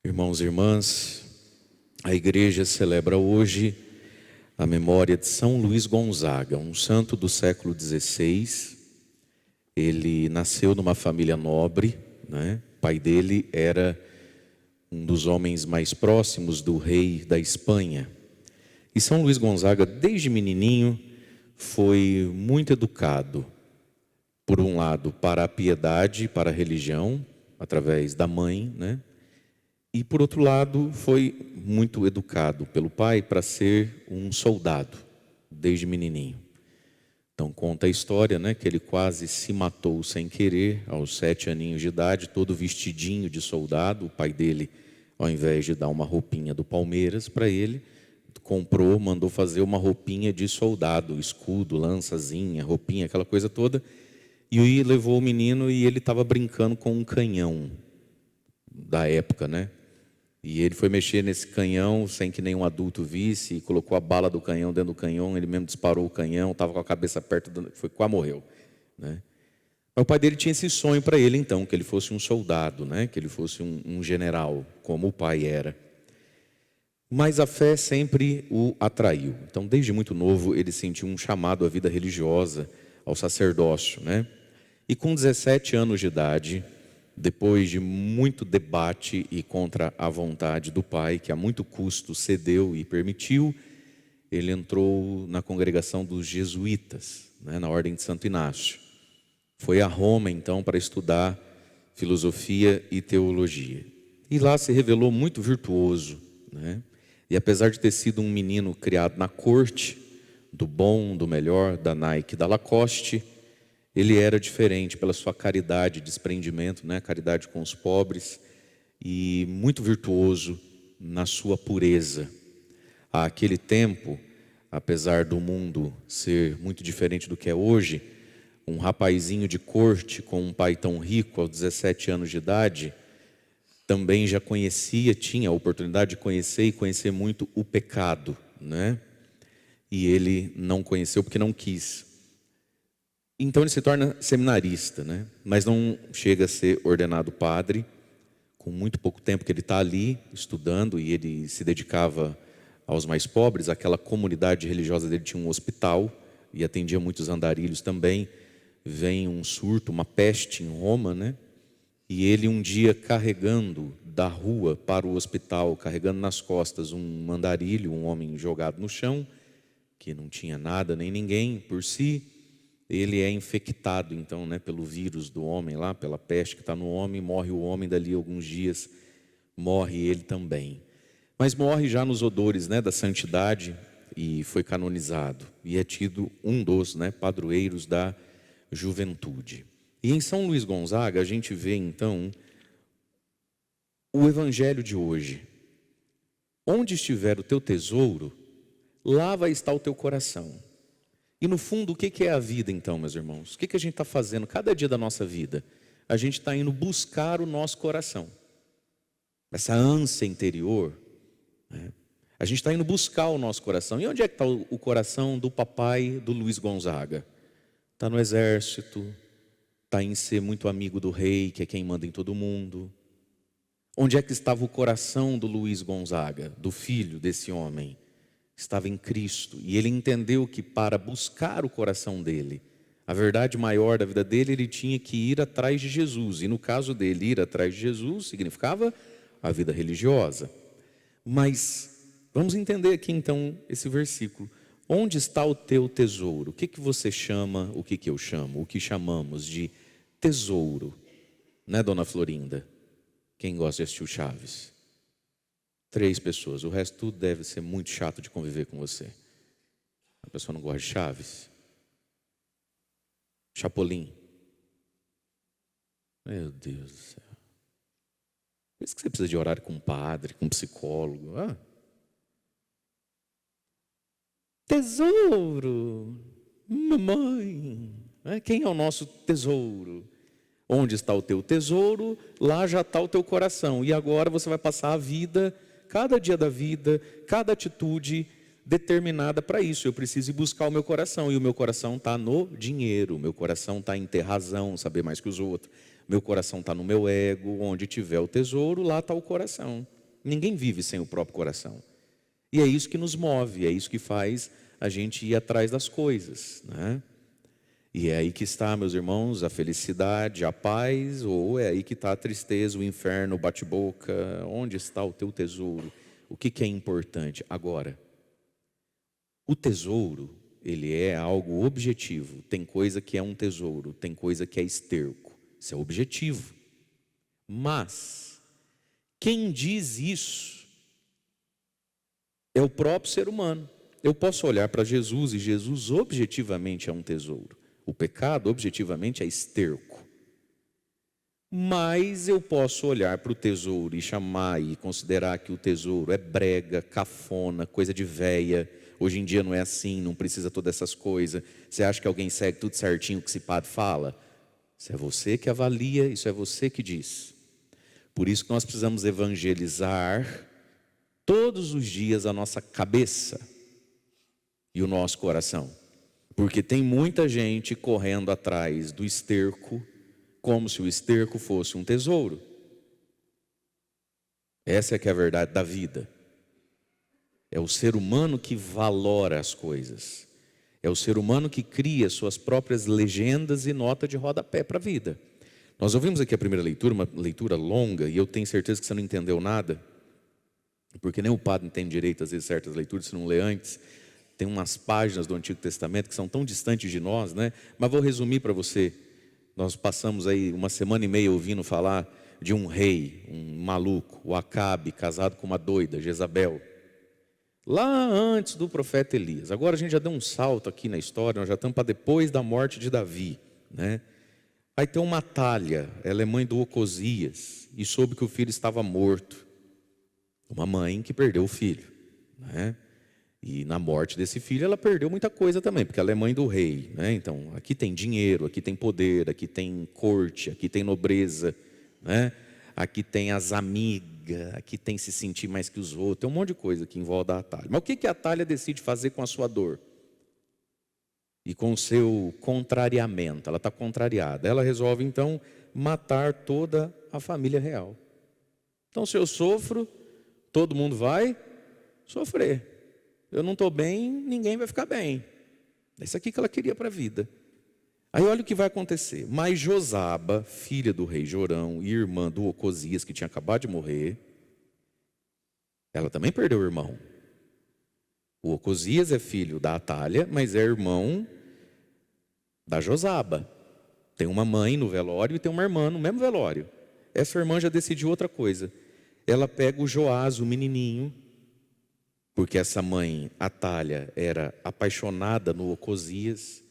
Irmãos e irmãs, a igreja celebra hoje a memória de São Luís Gonzaga, um santo do século XVI. Ele nasceu numa família nobre, né? O pai dele era um dos homens mais próximos do rei da Espanha. E São Luís Gonzaga, desde menininho, foi muito educado, por um lado, para a piedade, para a religião, através da mãe, né? E, por outro lado, foi muito educado pelo pai para ser um soldado, desde menininho. Então, conta a história, né, que ele quase se matou sem querer, aos 7 aninhos de idade, todo vestidinho de soldado. O pai dele, ao invés de dar uma roupinha do Palmeiras para ele, mandou fazer uma roupinha de soldado, escudo, lançazinha, roupinha, aquela coisa toda. E aí levou o menino e ele estava brincando com um canhão da época, né? E ele foi mexer nesse canhão sem que nenhum adulto visse, e colocou a bala do canhão dentro do canhão, ele mesmo disparou o canhão, estava com a cabeça perto, quase morreu, né? Mas o pai dele tinha esse sonho para ele, então, que ele fosse um soldado, né? Que ele fosse um general, como o pai era. Mas a fé sempre o atraiu. Então, desde muito novo, ele sentiu um chamado à vida religiosa, ao sacerdócio, né? E com 17 anos de idade, depois de muito debate e contra a vontade do pai, que a muito custo cedeu e permitiu, ele entrou na congregação dos jesuítas, né, na ordem de Santo Inácio. Foi a Roma, então, para estudar filosofia e teologia. E lá se revelou muito virtuoso, né? E apesar de ter sido um menino criado na corte, do bom, do melhor, da Nike, da Lacoste, ele era diferente pela sua caridade, desprendimento, né? Caridade com os pobres, e muito virtuoso na sua pureza. Àquele tempo, apesar do mundo ser muito diferente do que é hoje, um rapazinho de corte com um pai tão rico, aos 17 anos de idade, também já conhecia, tinha a oportunidade de conhecer e conhecer muito o pecado, né? E ele não conheceu porque não quis. Então ele se torna seminarista, né? Mas não chega a ser ordenado padre, com muito pouco tempo que ele está ali estudando, e ele se dedicava aos mais pobres. Aquela comunidade religiosa dele tinha um hospital e atendia muitos andarilhos também. Vem um surto, uma peste em Roma, né? E ele um dia carregando da rua para o hospital, carregando nas costas um andarilho, um homem jogado no chão, que não tinha nada nem ninguém por si. Ele é infectado, então, né, pelo vírus do homem lá, pela peste que está no homem, morre o homem, dali a alguns dias morre ele também. Mas morre já nos odores, né, da santidade, e foi canonizado. E é tido um dos, né, padroeiros da juventude. E em São Luís Gonzaga a gente vê, então, o evangelho de hoje. Onde estiver o teu tesouro, lá vai estar o teu coração. E no fundo, o que é a vida então, meus irmãos? O que a gente está fazendo cada dia da nossa vida? A gente está indo buscar o nosso coração. Essa ânsia interior, né? A gente está indo buscar o nosso coração. E onde é que está o coração do papai do Luís Gonzaga? Está no exército, está em ser muito amigo do rei, que é quem manda em todo mundo. Onde é que estava o coração do Luís Gonzaga, do filho desse homem? Estava em Cristo, e ele entendeu que para buscar o coração dele, a verdade maior da vida dele, ele tinha que ir atrás de Jesus. E no caso dele, ir atrás de Jesus significava a vida religiosa. Mas vamos entender aqui então esse versículo. Onde está o teu tesouro? O que você chama, o que eu chamo, o que chamamos de tesouro? Né, dona Florinda? Quem gosta de assistir o Chaves? 3 pessoas, o resto tudo deve ser muito chato de conviver com você. A pessoa não gosta de Chaves? Chapolin? Meu Deus do céu. Por isso que você precisa de horário com um padre, com um psicólogo. Tesouro, mamãe. Quem é o nosso tesouro? Onde está o teu tesouro, lá já está o teu coração. E agora você vai passar a vida, cada dia da vida, cada atitude determinada para isso. Eu preciso ir buscar o meu coração. E o meu coração está no dinheiro. O meu coração está em ter razão, saber mais que os outros. Meu coração está no meu ego. Onde tiver o tesouro, lá está o coração. Ninguém vive sem o próprio coração. E é isso que nos move, é isso que faz a gente ir atrás das coisas, né? E é aí que está, meus irmãos, a felicidade, a paz, ou é aí que está a tristeza, o inferno, o bate-boca? Onde está o teu tesouro? O que é importante? Agora, o tesouro, ele é algo objetivo. Tem coisa que é um tesouro, tem coisa que é esterco. Isso é objetivo. Mas, quem diz isso é o próprio ser humano. Eu posso olhar para Jesus e Jesus objetivamente é um tesouro. O pecado objetivamente é esterco. Mas eu posso olhar para o tesouro e chamar e considerar que o tesouro é brega, cafona, coisa de véia. Hoje em dia não é assim, não precisa todas essas coisas. Você acha que alguém segue tudo certinho o que esse padre fala? Isso é você que avalia, isso é você que diz. Por isso que nós precisamos evangelizar todos os dias a nossa cabeça e o nosso coração. Porque tem muita gente correndo atrás do esterco, como se o esterco fosse um tesouro. Essa é que é a verdade da vida. É o ser humano que valora as coisas. É o ser humano que cria suas próprias legendas e nota de rodapé para a vida. Nós ouvimos aqui a primeira leitura, uma leitura longa, e eu tenho certeza que você não entendeu nada, porque nem o padre entende direito, às vezes, certas leituras, se não lê antes. Tem umas páginas do Antigo Testamento que são tão distantes de nós, né? Mas vou resumir para você. Nós passamos aí uma semana e meia ouvindo falar de um rei, um maluco, o Acabe, casado com uma doida, Jezabel. Lá antes do profeta Elias. Agora a gente já deu um salto aqui na história, nós já estamos para depois da morte de Davi, né? Aí tem uma Atalha, ela é mãe do Ocosias, e soube que o filho estava morto. Uma mãe que perdeu o filho, né? E na morte desse filho ela perdeu muita coisa também, porque ela é mãe do rei, né? Então aqui tem dinheiro, aqui tem poder, aqui tem corte, aqui tem nobreza, né? Aqui tem as amigas, aqui tem se sentir mais que os outros, tem um monte de coisa que envolve a Atalha. Mas o que a Atalha decide fazer com a sua dor? E com o seu contrariamento, ela está contrariada. Ela resolve então matar toda a família real. Então se eu sofro, todo mundo vai sofrer. Eu não estou bem, ninguém vai ficar bem. É isso aqui que ela queria para a vida. Aí olha o que vai acontecer. Mas Josaba, filha do rei Jorão e irmã do Ocosias, que tinha acabado de morrer, ela também perdeu o irmão. O Ocosias é filho da Atalha, mas é irmão da Josaba. Tem uma mãe no velório e tem uma irmã no mesmo velório. Essa irmã já decidiu outra coisa. Ela pega o Joás, o menininho, porque essa mãe, Atalha, era apaixonada no Ocosias.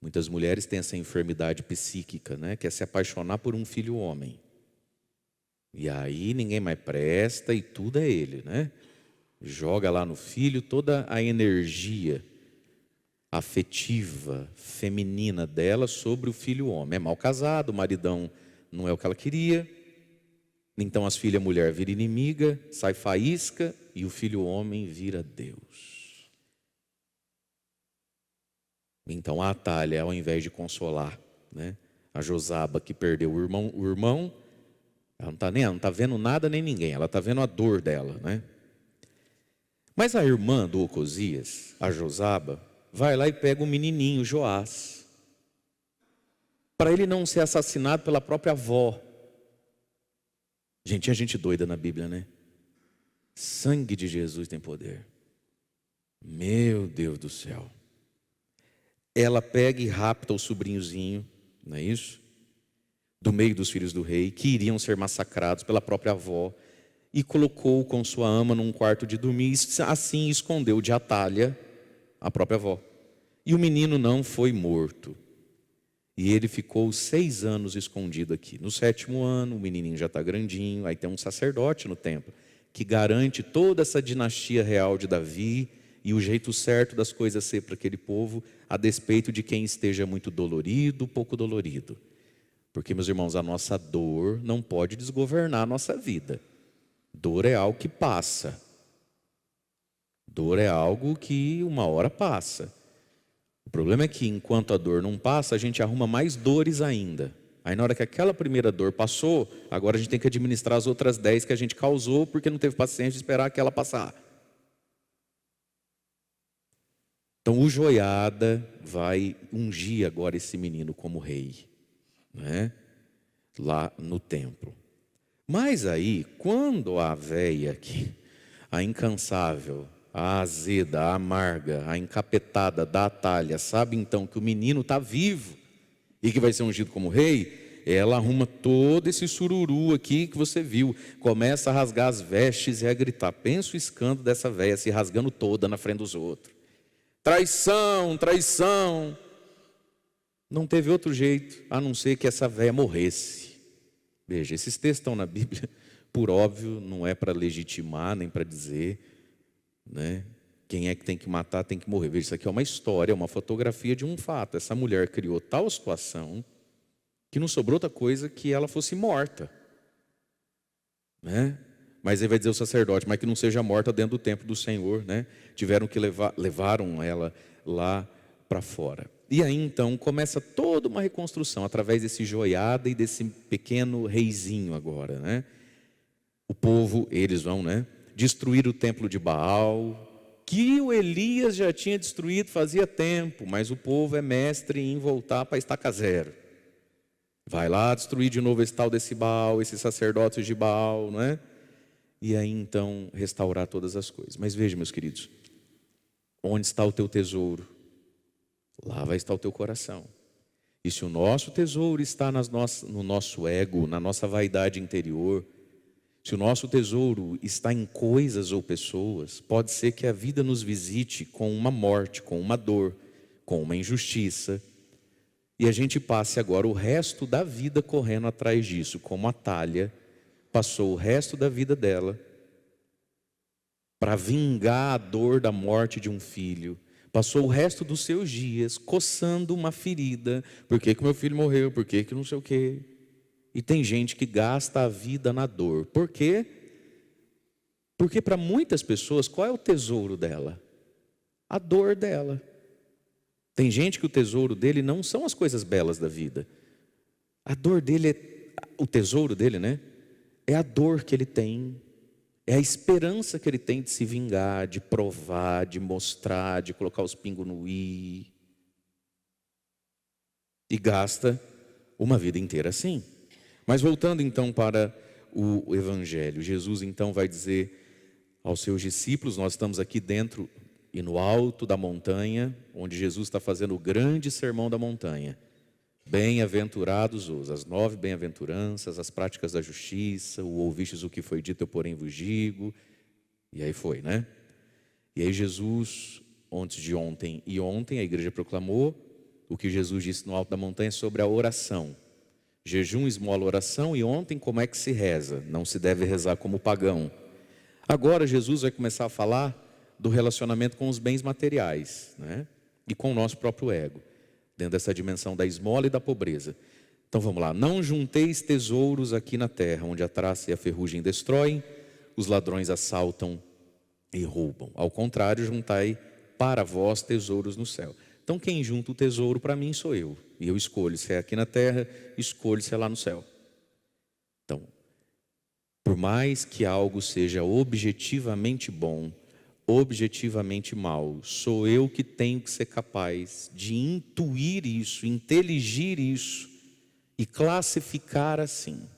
Muitas mulheres têm essa enfermidade psíquica, né? Que é se apaixonar por um filho homem. E aí ninguém mais presta e tudo é ele, né? Joga lá no filho toda a energia afetiva, feminina dela sobre o filho homem. É mal casado, o maridão não é o que ela queria. Então as filhas mulher vira inimiga, sai faísca e o filho homem vira Deus. Então a Atalha, ao invés de consolar, né, a Josaba que perdeu o irmão, ela não está vendo nada nem ninguém, ela está vendo a dor dela, né? Mas a irmã do Ocosias, a Josaba, vai lá e pega o menininho Joás, para ele não ser assassinado pela própria avó. Gente, tinha gente doida na Bíblia, né? Sangue de Jesus tem poder. Meu Deus do céu. Ela pega e rapta o sobrinhozinho, não é isso? Do meio dos filhos do rei, que iriam ser massacrados pela própria avó, e colocou com sua ama num quarto de dormir, e assim escondeu de Atalha a própria avó. E o menino não foi morto. E ele ficou 6 anos escondido aqui. No 7º ano, o menininho já está grandinho. Aí tem um sacerdote no templo que garante toda essa dinastia real de Davi e o jeito certo das coisas ser para aquele povo, a despeito de quem esteja muito dolorido, pouco dolorido. Porque, meus irmãos, a nossa dor não pode desgovernar a nossa vida. Dor é algo que passa. Dor é algo que uma hora passa. O problema é que enquanto a dor não passa, a gente arruma mais dores ainda. Aí na hora que aquela primeira dor passou, agora a gente tem que administrar as outras 10 que a gente causou, porque não teve paciência de esperar aquela passar. Então o Joiada vai ungir agora esse menino como rei, né? Lá no templo. Mas aí, quando a véia aqui, a incansável, a azeda, a amarga, a encapetada da Atalha, sabe então que o menino está vivo e que vai ser ungido como rei, ela arruma todo esse sururu aqui que você viu, começa a rasgar as vestes e a gritar. Pensa o escândalo dessa véia se rasgando toda na frente dos outros. Traição, traição. Não teve outro jeito a não ser que essa véia morresse. Veja, esses textos estão na Bíblia, por óbvio, não é para legitimar, nem para dizer, né? Quem é que tem que matar, tem que morrer. Veja, isso aqui é uma história, uma fotografia de um fato. Essa mulher criou tal situação que não sobrou outra coisa que ela fosse morta, né? Mas aí vai dizer o sacerdote, mas que não seja morta dentro do templo do Senhor, né? Tiveram que levaram ela lá para fora. E aí então começa toda uma reconstrução através desse Joiada e desse pequeno reizinho agora, né? O povo, eles vão, né, destruir o templo de Baal, que o Elias já tinha destruído fazia tempo, mas o povo é mestre em voltar para estaca zero. Vai lá destruir de novo esse tal desse Baal, esses sacerdotes de Baal, não é? E aí então restaurar todas as coisas. Mas veja, meus queridos, onde está o teu tesouro? Lá vai estar o teu coração. E se o nosso tesouro está no nosso ego, na nossa vaidade interior, se o nosso tesouro está em coisas ou pessoas, pode ser que a vida nos visite com uma morte, com uma dor, com uma injustiça, e a gente passe agora o resto da vida correndo atrás disso, como a Atalha passou o resto da vida dela para vingar a dor da morte de um filho. Passou o resto dos seus dias coçando uma ferida. Por que meu filho morreu? Por que não sei o quê? E tem gente que gasta a vida na dor. Por quê? Porque para muitas pessoas, qual é o tesouro dela? A dor dela. Tem gente que o tesouro dele não são as coisas belas da vida. A dor dele o tesouro dele, né? É a dor que ele tem. É a esperança que ele tem de se vingar, de provar, de mostrar, de colocar os pingos no i. E gasta uma vida inteira assim. Mas voltando então para o Evangelho, Jesus então vai dizer aos seus discípulos, nós estamos aqui dentro e no alto da montanha, onde Jesus está fazendo o grande sermão da montanha. Bem-aventurados os, as 9 bem-aventuranças, as práticas da justiça, o ouvistes o que foi dito, eu porém vos digo. E aí foi, né? E aí Jesus, antes de ontem e ontem, a igreja proclamou o que Jesus disse no alto da montanha sobre a oração. Jejum, esmola, oração. E ontem como é que se reza? Não se deve rezar como pagão. Agora Jesus vai começar a falar do relacionamento com os bens materiais, né? E com o nosso próprio ego, dentro dessa dimensão da esmola e da pobreza. Então vamos lá. Não junteis tesouros aqui na terra, onde a traça e a ferrugem destroem, os ladrões assaltam e roubam. Ao contrário, juntai para vós tesouros no céu. Então quem junta o tesouro para mim sou eu. E eu escolho se é aqui na terra, escolho se é lá no céu. Então, por mais que algo seja objetivamente bom, objetivamente mal, sou eu que tenho que ser capaz de intuir isso, inteligir isso e classificar assim,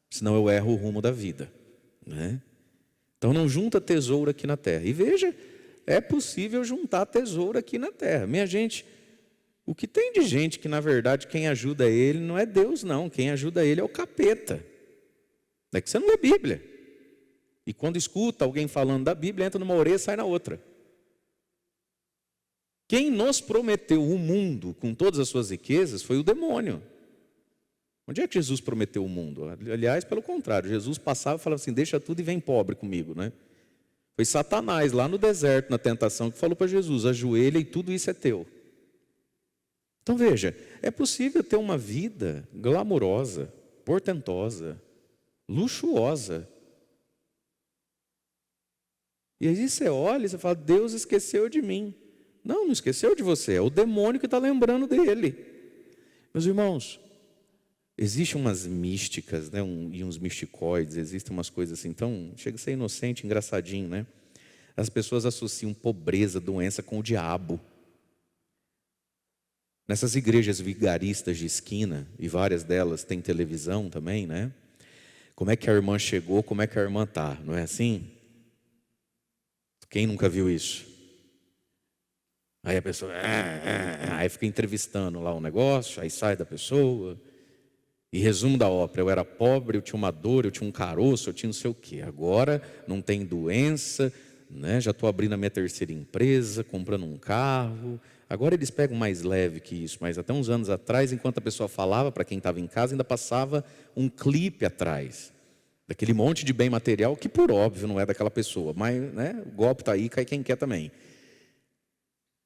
senão eu erro o rumo da vida, né? Então não junta tesouro aqui na terra. E veja, é possível juntar tesouro aqui na terra. Minha gente, o que tem de gente que na verdade quem ajuda ele não é Deus não, quem ajuda ele é o capeta. É que você não lê Bíblia. E quando escuta alguém falando da Bíblia, entra numa orelha e sai na outra. Quem nos prometeu o mundo com todas as suas riquezas foi o demônio. Onde é que Jesus prometeu o mundo? Aliás, pelo contrário, Jesus passava e falava assim, deixa tudo e vem pobre comigo, né? Foi Satanás lá no deserto, na tentação, que falou para Jesus, ajoelha e tudo isso é teu. Então veja, é possível ter uma vida glamourosa, portentosa, luxuosa. E aí você olha e você fala, Deus esqueceu de mim. Não esqueceu de você, é o demônio que está lembrando dele. Meus irmãos, Existem umas místicas, né, e uns misticoides, existem umas coisas assim, então chega a ser inocente, engraçadinho, né? As pessoas associam pobreza, doença com o diabo. Nessas igrejas vigaristas de esquina, e várias delas têm televisão também, né? Como é que a irmã chegou, como é que a irmã tá, não é assim? Quem nunca viu isso? Aí a pessoa, aí fica entrevistando lá o negócio, aí sai da pessoa. E resumo da ópera: eu era pobre, eu tinha uma dor, eu tinha um caroço, eu tinha não sei o quê. Agora não tem doença, né? Já estou abrindo a minha terceira empresa, comprando um carro. Agora eles pegam mais leve que isso, mas até uns anos atrás, enquanto a pessoa falava, para quem estava em casa, ainda passava um clipe atrás, daquele monte de bem material que, por óbvio, não é daquela pessoa, mas, né, o golpe está aí, cai quem quer também.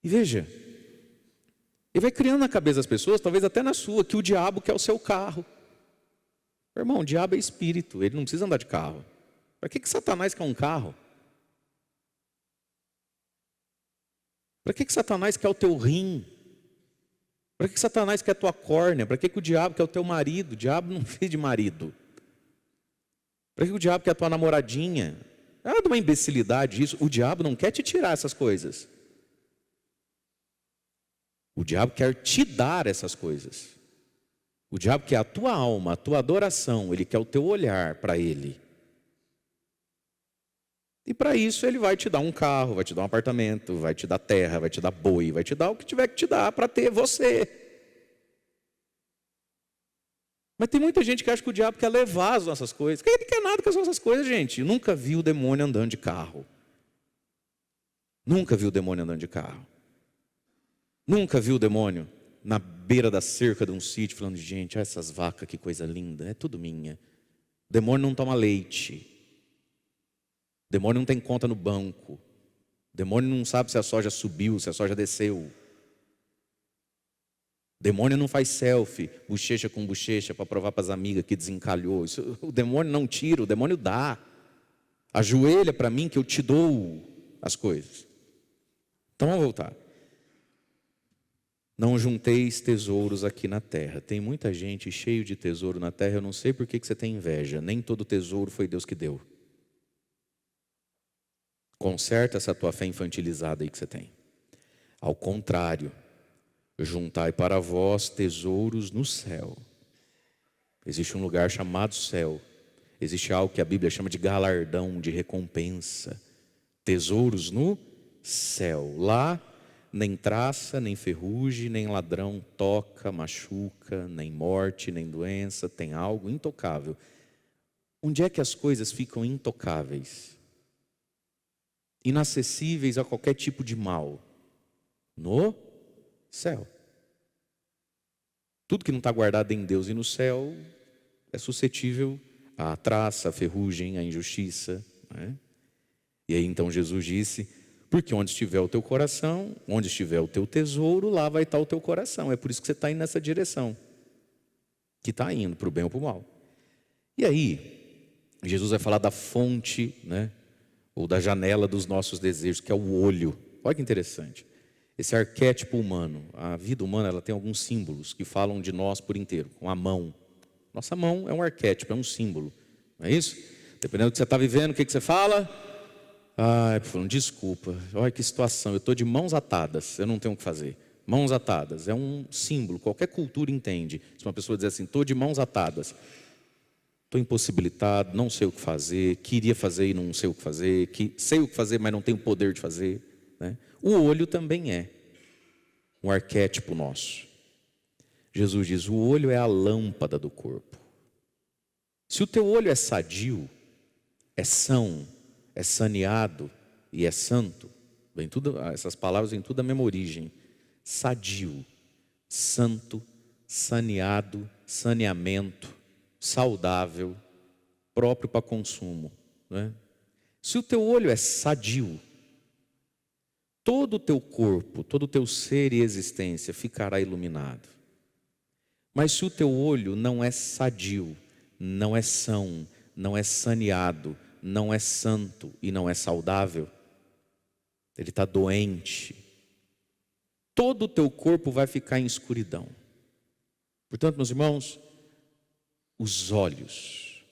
E veja, ele vai criando na cabeça das pessoas, talvez até na sua, que o diabo quer o seu carro. Irmão, o diabo é espírito, ele não precisa andar de carro. Para que Satanás quer um carro? Para que Satanás quer o teu rim? Para que Satanás quer a tua córnea? Para que o diabo quer o teu marido? O diabo não fez de marido. Para que o diabo quer a tua namoradinha? É de uma imbecilidade isso. O diabo não quer te tirar essas coisas. O diabo quer te dar essas coisas. O diabo quer a tua alma, a tua adoração. Ele quer o teu olhar para ele. E para isso ele vai te dar um carro, vai te dar um apartamento, vai te dar terra, vai te dar boi, vai te dar o que tiver que te dar para ter você. Mas tem muita gente que acha que o diabo quer levar as nossas coisas. Ele não quer nada com as nossas coisas, gente. Eu nunca vi o demônio andando de carro. Nunca vi o demônio andando de carro. Nunca vi o demônio na beira da cerca de um sítio falando: gente, olha essas vacas, que coisa linda, é tudo minha. O demônio não toma leite. O demônio não tem conta no banco. O demônio não sabe se a soja subiu, se a soja desceu. O demônio não faz selfie, bochecha com bochecha, para provar para as amigas que desencalhou. Isso, o demônio não tira, o demônio dá. Ajoelha para mim que eu te dou as coisas. Então vamos voltar. Não junteis tesouros aqui na terra. Tem muita gente cheio de tesouro na terra, eu não sei por que você tem inveja. Nem todo tesouro foi Deus que deu. Conserta essa tua fé infantilizada aí que você tem. Ao contrário, juntai para vós tesouros no céu. Existe um lugar chamado céu. Existe algo que a Bíblia chama de galardão, de recompensa. Tesouros no céu. Lá nem traça, nem ferrugem, nem ladrão toca, machuca, nem morte, nem doença, tem algo intocável. Onde é que as coisas ficam intocáveis? Inacessíveis a qualquer tipo de mal? No céu. Tudo que não está guardado em Deus e no céu é suscetível à traça, à ferrugem, à injustiça, né? E aí então Jesus disse: porque onde estiver o teu coração, onde estiver o teu tesouro, lá vai estar o teu coração. É por isso que você está indo nessa direção, que está indo para o bem ou para o mal. E aí, Jesus vai falar da fonte, né? Ou da janela dos nossos desejos, que é o olho. Olha que interessante. Esse arquétipo humano, a vida humana, ela tem alguns símbolos que falam de nós por inteiro, com a mão. Nossa mão é um arquétipo, é um símbolo, não é isso? Dependendo do que você está vivendo, o que você fala? Ai, falando, desculpa, olha que situação, eu estou de mãos atadas, eu não tenho o que fazer. Mãos atadas é um símbolo, qualquer cultura entende. Se uma pessoa dizer assim, estou de mãos atadas, estou impossibilitado, não sei o que fazer, queria fazer e não sei o que fazer, sei o que fazer, mas não tenho o poder de fazer, né? O olho também é um arquétipo nosso. Jesus diz, o olho é a lâmpada do corpo. Se o teu olho é sadio, é são, é saneado e é santo, vem tudo, essas palavras vêm tudo da mesma origem. Sadio, santo, saneado, saneamento, saudável, próprio para consumo, né? Se o teu olho é sadio, todo o teu corpo, todo o teu ser e existência ficará iluminado. Mas se o teu olho não é sadio, não é são, não é saneado, não é santo e não é saudável, ele está doente, todo o teu corpo vai ficar em escuridão. Portanto, meus irmãos, os olhos.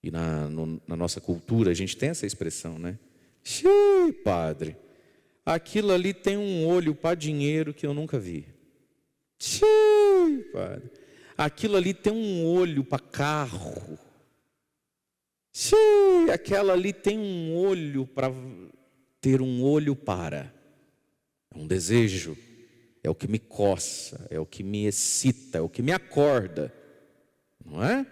E na nossa cultura a gente tem essa expressão, né? Xiii, padre, aquilo ali tem um olho para dinheiro que eu nunca vi. Xiii, padre, aquilo ali tem um olho para carro. Xiii, aquela ali tem um olho para ter um olho para. É um desejo, é o que me coça, é o que me excita, é o que me acorda. Não é?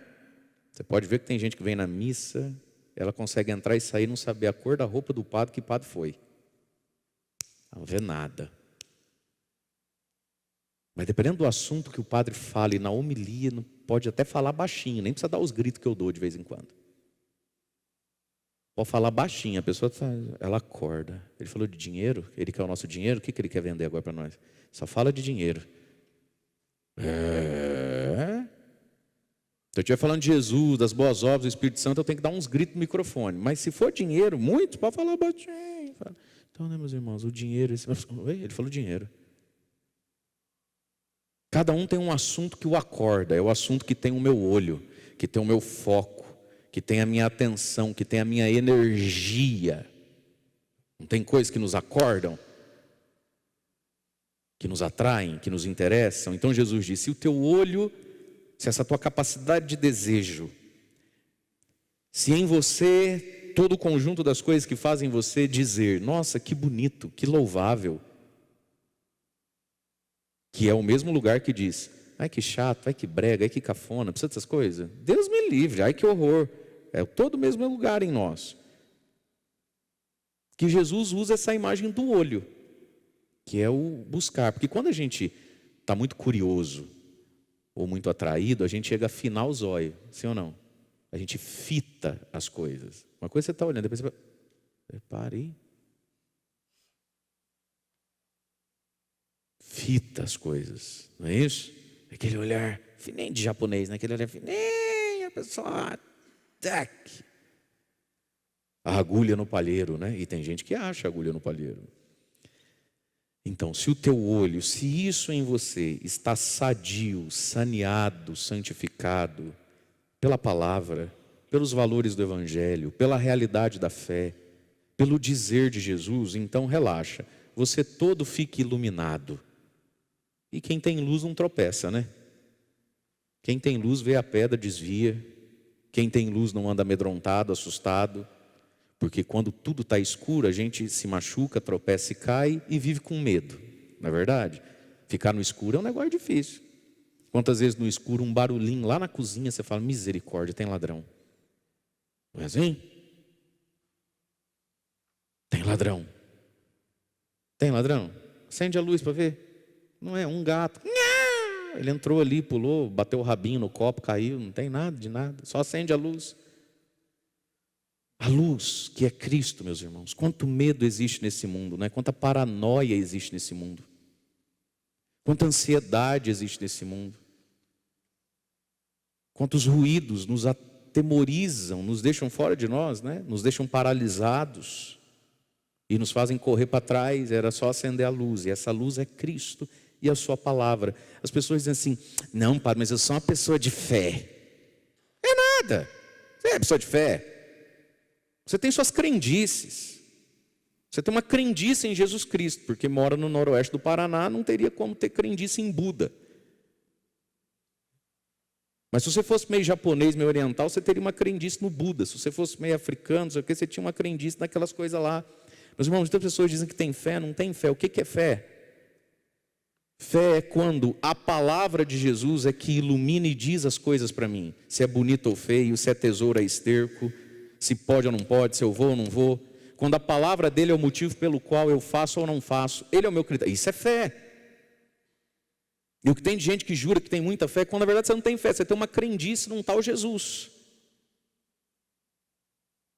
Você pode ver que tem gente que vem na missa, ela consegue entrar e sair e não saber a cor da roupa do padre, que padre foi. Não vê nada. Mas dependendo do assunto que o padre fale na homilia, não pode até falar baixinho, nem precisa dar os gritos que eu dou de vez em quando. Pode falar baixinho, a pessoa ela acorda. Ele falou de dinheiro, ele quer o nosso dinheiro, o que ele quer vender agora para nós? Só fala de dinheiro. Se eu estiver falando de Jesus, das boas obras, do Espírito Santo, eu tenho que dar uns gritos no microfone. Mas se for dinheiro, muito, pode falar baixinho. Então, né, meus irmãos, o dinheiro... Ele falou dinheiro. Cada um tem um assunto que o acorda. É o assunto que tem o meu olho, que tem o meu foco, que tem a minha atenção, que tem a minha energia. Não tem coisas que nos acordam? Que nos atraem, que nos interessam? Então Jesus disse, se o teu olho... Se essa tua capacidade de desejo, se em você todo o conjunto das coisas que fazem você dizer, nossa, que bonito, que louvável, que é o mesmo lugar que diz, ai que chato, ai que brega, ai que cafona, precisa dessas coisas? Deus me livre, ai que horror. É todo o mesmo lugar em nós. Que Jesus usa essa imagem do olho, que é o buscar. Porque quando a gente está muito curioso, ou muito atraído, a gente chega a afinar os olhos, sim ou não? A gente fita as coisas. Uma coisa você está olhando, depois você reparei. Fita as coisas, não é isso? Aquele olhar fininho de japonês, né? Aquele olhar fininho, a pessoa... Tac. A agulha no palheiro, né? E tem gente que acha agulha no palheiro. Então, se o teu olho, se isso em você está sadio, saneado, santificado, pela palavra, pelos valores do Evangelho, pela realidade da fé, pelo dizer de Jesus, então relaxa, você todo fica iluminado. E quem tem luz não tropeça, né? Quem tem luz vê a pedra, desvia. Quem tem luz não anda amedrontado, assustado. Porque quando tudo está escuro, a gente se machuca, tropeça e cai e vive com medo. Não é verdade? Ficar no escuro é um negócio difícil. Quantas vezes no escuro, um barulhinho lá na cozinha, você fala, misericórdia, tem ladrão. Não é assim? Tem ladrão. Tem ladrão? Acende a luz para ver. Não é um gato. Ele entrou ali, pulou, bateu o rabinho no copo, caiu. Não tem nada de nada. Só acende a luz. A luz que é Cristo, meus irmãos. Quanto medo existe nesse mundo, né? Quanta paranoia existe nesse mundo. Quanta ansiedade existe nesse mundo. Quantos ruídos nos atemorizam, nos deixam fora de nós, né? Nos deixam paralisados e nos fazem correr para trás. Era só acender a luz, e essa luz é Cristo e a sua palavra. As pessoas dizem assim, não, padre, mas eu sou uma pessoa de fé. É nada, você é pessoa de fé. Você tem suas crendices. Você tem uma crendice em Jesus Cristo, porque mora no noroeste do Paraná, não teria como ter crendice em Buda. Mas se você fosse meio japonês, meio oriental, você teria uma crendice no Buda. Se você fosse meio africano, você tinha uma crendice naquelas coisas lá. Meus irmãos, muitas pessoas dizem que tem fé, não tem fé. O que é fé? Fé é quando a palavra de Jesus é que ilumina e diz as coisas para mim. Se é bonito ou feio, se é tesouro ou esterco, se pode ou não pode, se eu vou ou não vou. Quando a palavra dele é o motivo pelo qual eu faço ou não faço, ele é o meu critério. Isso é fé. E o que tem de gente que jura que tem muita fé, quando na verdade você não tem fé, você tem uma crendice num tal Jesus.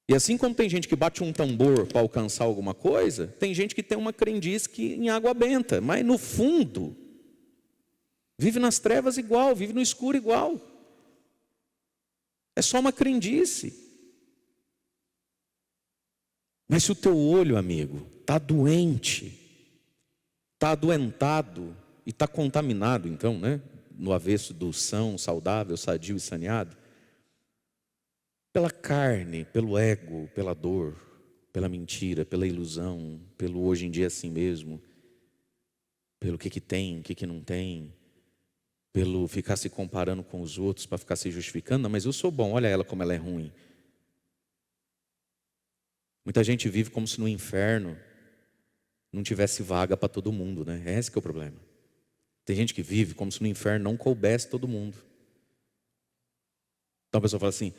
E assim como tem gente que bate um tambor para alcançar alguma coisa, tem gente que tem uma crendice que em água benta, mas no fundo, vive nas trevas igual, vive no escuro igual. É só uma crendice. Mas se o teu olho, amigo, está doente, está adoentado e está contaminado, então, né? no avesso do são, saudável, sadio e saneado? Pela carne, pelo ego, pela dor, pela mentira, pela ilusão, pelo hoje em dia assim mesmo, pelo que tem, o que não tem, pelo ficar se comparando com os outros para ficar se justificando. Não, mas eu sou bom, olha ela como ela é ruim. Muita gente vive como se no inferno não tivesse vaga para todo mundo, né? Esse que é o problema. Tem gente que vive como se no inferno não coubesse todo mundo. Então a pessoa fala assim,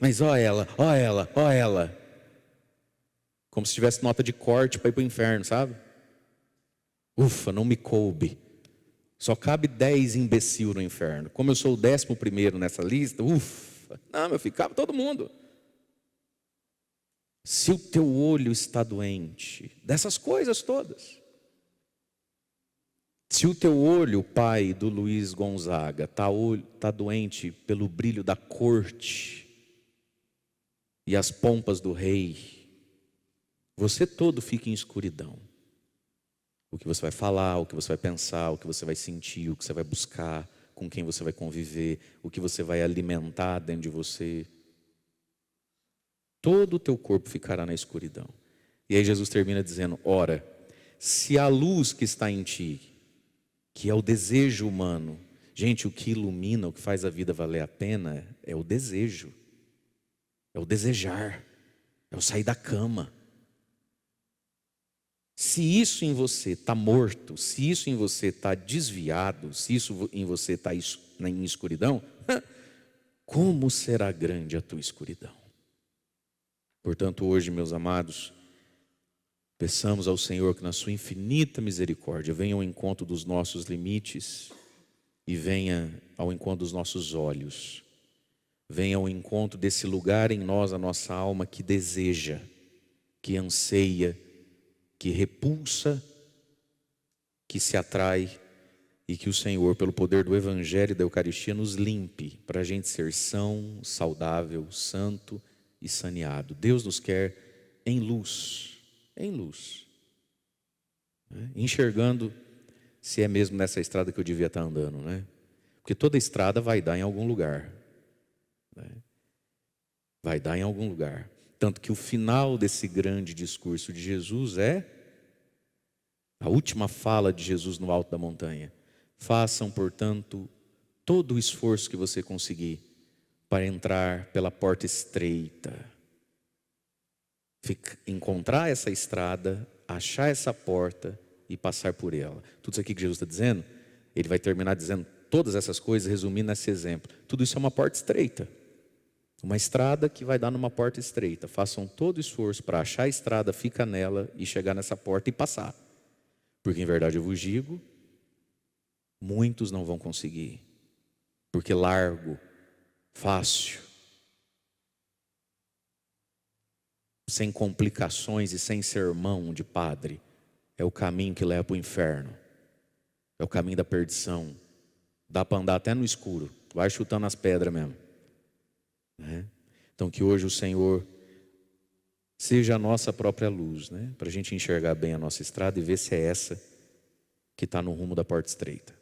mas ó ela, ó ela, ó ela. Como se tivesse nota de corte para ir para o inferno, sabe? Ufa, não me coube. Só cabe 10 imbecil no inferno. Como eu sou o 11º nessa lista, ufa. Não, meu filho, cabe todo mundo. Se o teu olho está doente, dessas coisas todas. Se o teu olho, pai do Luiz Gonzaga, está doente pelo brilho da corte e as pompas do rei, você todo fica em escuridão. O que você vai falar, o que você vai pensar, o que você vai sentir, o que você vai buscar, com quem você vai conviver, o que você vai alimentar dentro de você. Todo o teu corpo ficará na escuridão. E aí Jesus termina dizendo, ora, se a luz que está em ti, que é o desejo humano. Gente, o que ilumina, o que faz a vida valer a pena é o desejo. É o desejar. É o sair da cama. Se isso em você está morto, se isso em você está desviado, se isso em você está em escuridão, como será grande a tua escuridão? Portanto, hoje, meus amados, peçamos ao Senhor que na sua infinita misericórdia venha ao encontro dos nossos limites e venha ao encontro dos nossos olhos. Venha ao encontro desse lugar em nós, a nossa alma que deseja, que anseia, que repulsa, que se atrai e que o Senhor, pelo poder do Evangelho e da Eucaristia, nos limpe para a gente ser são, saudável, santo e saneado. Deus nos quer em luz. Em luz, enxergando se é mesmo nessa estrada que eu devia estar andando, né? Porque toda estrada vai dar em algum lugar, né? Vai dar em algum lugar. Tanto que o final desse grande discurso de Jesus é a última fala de Jesus no alto da montanha. Façam, portanto, todo o esforço que você conseguir para entrar pela porta estreita. Encontrar essa estrada, achar essa porta e passar por ela. Tudo isso aqui que Jesus está dizendo, ele vai terminar dizendo todas essas coisas, resumindo nesse exemplo. Tudo isso é uma porta estreita. Uma estrada que vai dar numa porta estreita. Façam todo o esforço para achar a estrada, fica nela e chegar nessa porta e passar. Porque em verdade eu vos digo, muitos não vão conseguir. Porque largo, fácil, sem complicações e sem sermão de padre, é o caminho que leva para o inferno. É o caminho da perdição. Dá para andar até no escuro. Vai chutando as pedras mesmo. Então que hoje o Senhor seja a nossa própria luz, né? Para a gente enxergar bem a nossa estrada e ver se é essa que está no rumo da porta estreita.